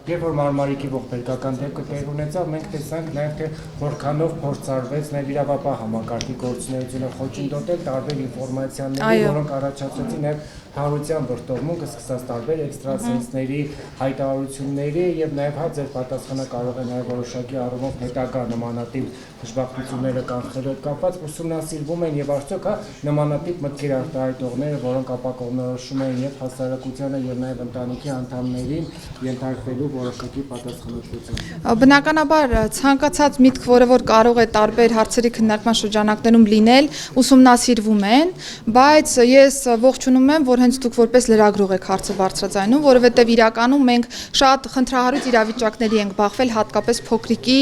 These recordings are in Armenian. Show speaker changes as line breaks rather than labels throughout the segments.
Երբ որ մարմարիկի ողբերգական դեպքը տեղ ունեցավ, մենք տեսանք նաև թե որքանով փորձարվեց նաև իրավապահ համակարգի գործունեությունը խոչընդոտել տարբեր ինֆորմացիաների, որոնք առաջացրեցին նաև հանրության վրդովմունքը, սկսած տարբեր էքստրասենսների հայտարարությունների եւ նաև հա ձեր պատասխանը կարող է նաև որոշակի առումով հետագա նմանատիպ դժբախտությունները կանխելու հետ կապված ուսումնասիրվում են եւ արդյոք հա նմանատիպ մտքեր արտահայտողները, որոնք ապակողմնորոշում են եւ հասարակությանը եւ նաև ընտանիքի անդամներին ենթարկվելու որոշակի պատասխանատվության։
Բնականաբար ցանկացած միտք, որը որ կարող է տարբեր հարցերի քննարկման շրջանակներում լինել, ուսումնասիրվում են, բայց ես ողջունում եմ, որ հենց դուք որպես լրագրող եք հարցը բարձրաձայնում, որովհետև իրականում մենք շատ խնդրահարույց իրավիճակների ենք բախվել, հատկապես փոքրիկի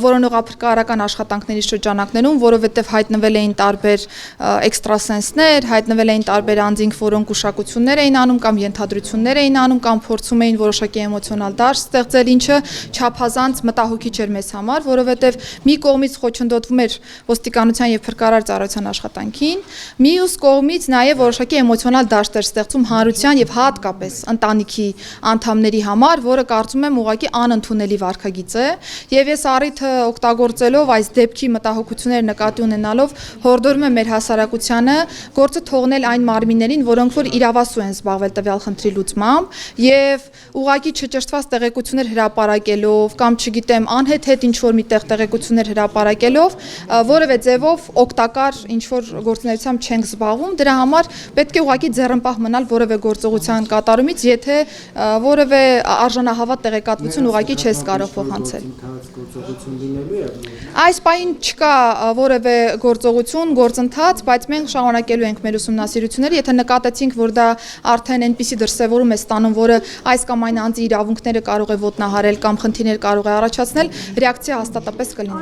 որոնողափրկարարական աշխատանքների շրջանակներում, որովհետև հայտնվել էին տարբեր էքստրասենսներ, հայտնվել էին տարբեր անձինք, որոնք ուշակություններ էին անում կամ ենթադրություններ էին անում կամ փորձում էին որոշակի էմոցիոնալ դաշտ ստեղծել, ինչը չափազանց մտահոգիչ էր մեզ համար, որովհետև մի կողմից խոչընդոտվում էր ոստիկանության եւ փրկարար ծառայության աշխատանքին, մյուս կողմից նաեւ որոշակի էմոցիոնալ դաշտ էր ստեղծում հանրության եւ հատկապես ընտանիքի անդամների համար, որը կարծում եմ ուղղակի անընդունելի վարքագիծ է, եւ ես առիթը օգտագործելով այս դեպքի մտահոգությունները նկատի ունենալով հորդորում եմ մեր հասարակությանը գործը թողնել այն մարմիններին, որոնք որ իրավասու են զբաղվել տվյալ խնդրի լուծմամբ եւ ուղղակի չճշտված տեղեկություններ հրապարակելով կամ չգիտեմ անհետ ինչ որ միտեղ տեղեկություններ հրապարակելով որևէ ձևով օգտակար ինչ որ գործունեությամբ չենք զբաղվում, դրա համար պետք է ուղղակի ձեռնպահ մնալ որևէ գործողության կատարումից, եթե որևէ արժանահավատ տեղեկատվություն ուղղակի չես կարող փոխանցել։ Այս պահին չկա որևէ գործողություն, գործընթաց, բայց մենք շարունակելու ենք մեր ուսումնասիրությունները, եթե նկատեցինք, որ դա արդեն այնպիսի դրսևորում է ստանում, որը այս կամ այն անձի իրավունքները կարող է ոտնահարել կամ խնդիրներ կարող է առաջացնել, ռեակցիա հաստատապես կլինի։